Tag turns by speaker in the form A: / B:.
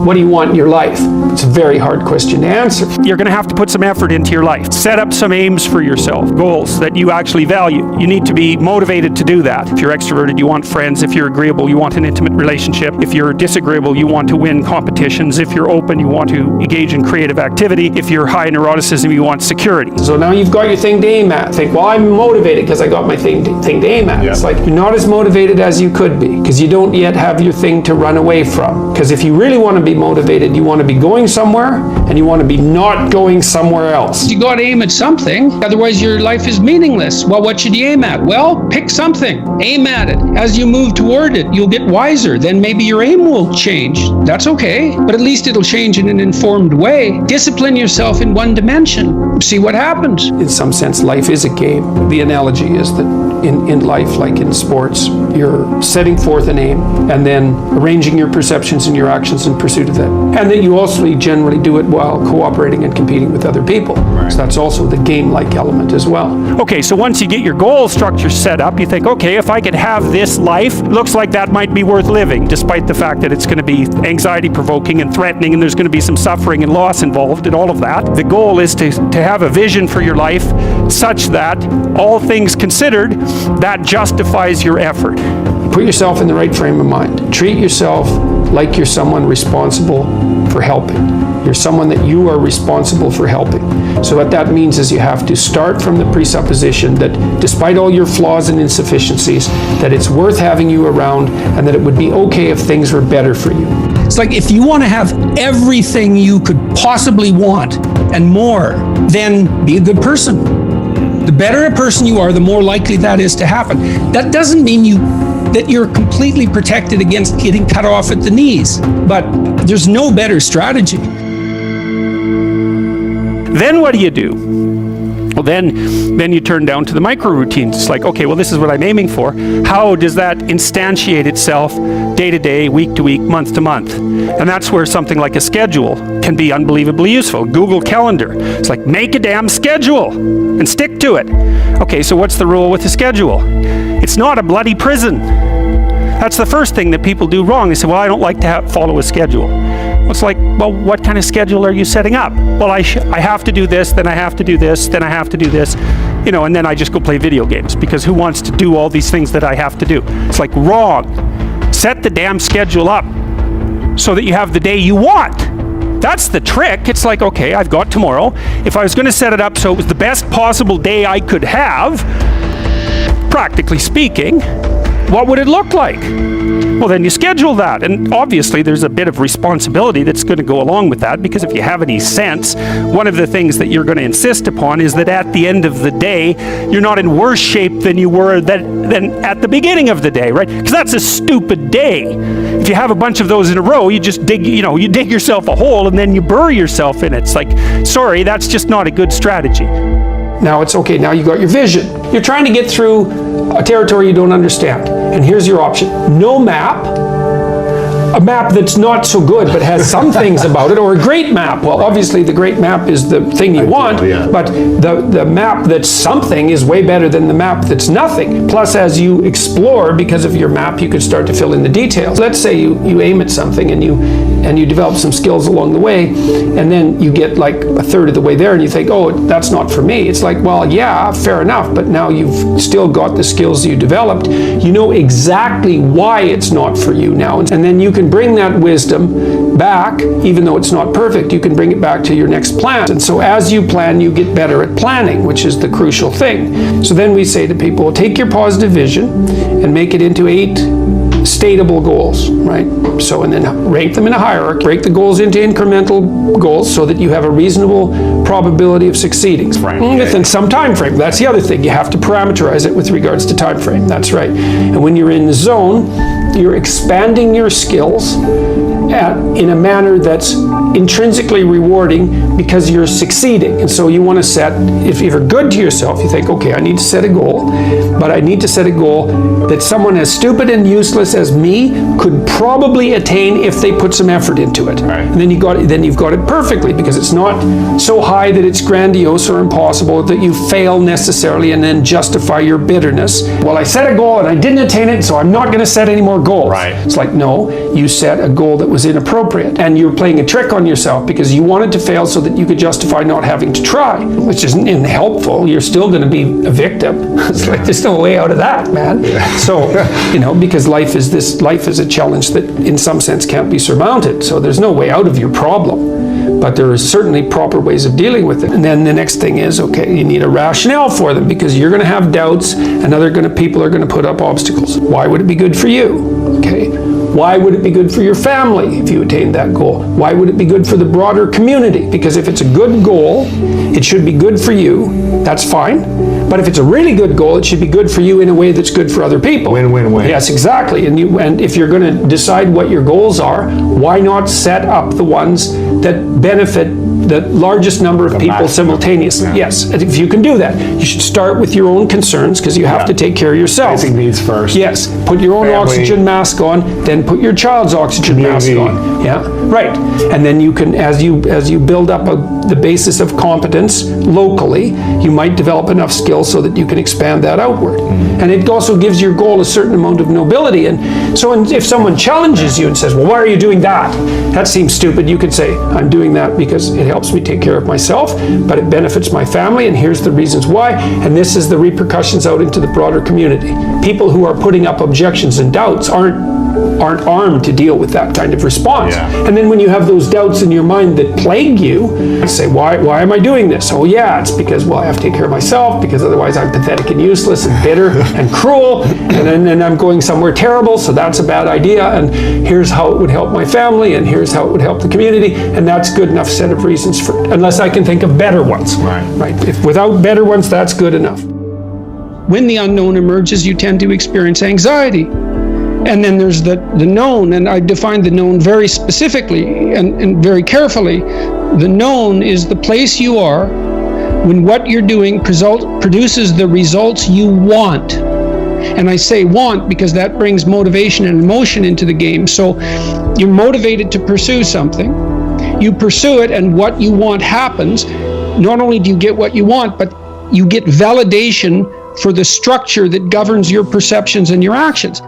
A: What do you want in your life? It's a very hard question to answer.
B: You're going to have to put some effort into your life. Set up some aims for yourself, goals that you actually value. You need to be motivated to do that. If you're extroverted, you want friends. If you're agreeable, you want an intimate relationship. If you're disagreeable, you want to win competitions. If you're open, you want to engage in creative activity. If you're high neuroticism, you want security.
A: So now you've got your thing to aim at. Think, well, I'm motivated because I got my thing to aim at. Yeah. It's like you're not as motivated as you could be because you don't yet have your thing to run away from. Because if you really want to be motivated, you want to be going somewhere and you want to be not going somewhere else.
C: You got to aim at something, otherwise your life is meaningless. Well, what should you aim at? Well, pick something, aim at it. As you move toward it, you'll get wiser. Then maybe your aim will change. That's okay, but at least it'll change in an informed way. Discipline yourself in one dimension. See what happens.
A: In some sense, life is a game. The analogy is that in life, like in sports, you're setting forth an aim and then arranging your perceptions and your actions in pursuit of that. And that you also generally do it while cooperating and competing with other people. Right. So that's also the game-like element as well.
B: Okay, so once you get your goal structure set up, you think, okay, if I could have this life, looks like that might be worth living, despite the fact that it's going to be anxiety-provoking and threatening, and there's going to be some suffering and loss involved and all of that. The goal is to have a vision for your life such that, all things considered, that justifies your effort.
A: Put yourself in the right frame of mind. Treat yourself like you're someone responsible for helping. You're someone that you are responsible for helping. So what that means is you have to start from the presupposition that despite all your flaws and insufficiencies, that it's worth having you around and that it would be okay if things were better for you.
C: It's like if you want to have everything you could possibly want and more, then be a good person. The better a person you are, the more likely that is to happen. That doesn't mean that you're completely protected against getting cut off at the knees, but there's no better strategy.
B: Then what do you do? Well, then you turn down to the micro routines. It's like, okay, well, this is what I'm aiming for. How does that instantiate itself day to day, week to week, month to month? And that's where something like a schedule can be unbelievably useful. Google Calendar. It's like, make a damn schedule and stick to it. Okay, so what's the rule with the schedule? It's not a bloody prison. That's the first thing that people do wrong. They say, well, I don't like to follow a schedule. It's like, well, what kind of schedule are you setting up? Well, I have to do this, then I have to do this, then I have to do this, and then I just go play video games, because who wants to do all these things that I have to do? It's like, wrong. Set the damn schedule up so that you have the day you want. That's the trick. It's like, okay, I've got tomorrow. If I was going to set it up so it was the best possible day I could have, practically speaking, what would it look like? Well, then you schedule that. And obviously there's a bit of responsibility that's going to go along with that, because if you have any sense, one of the things that you're going to insist upon is that at the end of the day, you're not in worse shape than you were than at the beginning of the day, right? Because that's a stupid day. If you have a bunch of those in a row, you just dig yourself a hole and then you bury yourself in it. It's like, sorry, that's just not a good strategy.
A: Now it's okay, now you got your vision. You're trying to get through a territory you don't understand. And here's your option. No map, a map that's not so good but has some things about it, or a great map. Well, obviously the great map is the thing you want, but the map that's something is way better than the map that's nothing. Plus, as you explore, because of your map, you could start to fill in the details. Let's say you aim at something and you develop some skills along the way, and then you get like a third of the way there and you think, oh, that's not for me. It's like, well, yeah, fair enough, but now you've still got the skills you developed. You know exactly why it's not for you now, and then you can bring that wisdom back, even though it's not perfect, you can bring it back to your next plan. And so as you plan, you get better at planning, which is the crucial thing. So then we say to people, take your positive vision and make it into 8 stateable goals, right? So, and then rank them in a hierarchy, break the goals into incremental goals so that you have a reasonable probability of succeeding within some time frame. That's the other thing. You have to parameterize it with regards to time frame. That's right. And when you're in the zone, you're expanding your skills in a manner that's intrinsically rewarding because you're succeeding. And so you want to set, if you're good to yourself, you think, okay, I need to set a goal, but I need to set a goal that someone as stupid and useless as me could probably attain if they put some effort into it. Right. And then you've got it perfectly, because it's not so high that it's grandiose or impossible that you fail necessarily and then justify your bitterness. Well, I set a goal and I didn't attain it, so I'm not going to set any more goals.
D: Right.
A: It's like, no, you set a goal that was was inappropriate. And you're playing a trick on yourself because you wanted to fail so that you could justify not having to try, which isn't helpful. You're still going to be a victim. It's like, there's no way out of that, man. So, because life is a challenge that in some sense can't be surmounted. So there's no way out of your problem. But there are certainly proper ways of dealing with it. And then the next thing is, okay, you need a rationale for them because you're going to have doubts and people are going to put up obstacles. Why would it be good for you? Okay. Why would it be good for your family if you attain that goal? Why would it be good for the broader community? Because if it's a good goal, it should be good for you. That's fine. But if it's a really good goal, it should be good for you in a way that's good for other people.
D: Win-win-win.
A: Yes, exactly. And if you're going to decide what your goals are, why not set up the ones that benefit the largest number of people simultaneously?
D: Yeah.
A: Yes, if you can do that. You should start with your own concerns because you have to take care of yourself.
D: Basic needs first.
A: Yes, put your own oxygen mask on, then put your child's oxygen mask on. Yeah, right. And then you can, as you build up the basis of competence locally, you might develop enough skills so that you can expand that outward. And it also gives your goal a certain amount of nobility. And so if someone challenges you and says, well, why are you doing that? That seems stupid. You could say, I'm doing that because it helps me take care of myself, but it benefits my family, and here's the reasons why, and this is the repercussions out into the broader community. People who are putting up objections and doubts aren't armed to deal with that kind of response.
D: Yeah.
A: And then when you have those doubts in your mind that plague you, say, why am I doing this? Oh yeah, it's because, well, I have to take care of myself, because otherwise I'm pathetic and useless and bitter and cruel, and then I'm going somewhere terrible, so that's a bad idea, and here's how it would help my family, and here's how it would help the community, and that's good enough set of reasons for, unless I can think of better ones. Right. If without better ones, that's good enough.
C: When the unknown emerges, you tend to experience anxiety. And then there's the known, and I define the known very specifically and very carefully. The known is the place you are when what you're doing produces the results you want. And I say want because that brings motivation and emotion into the game. So you're motivated to pursue something. You pursue it, and what you want happens. Not only do you get what you want, but you get validation for the structure that governs your perceptions and your actions.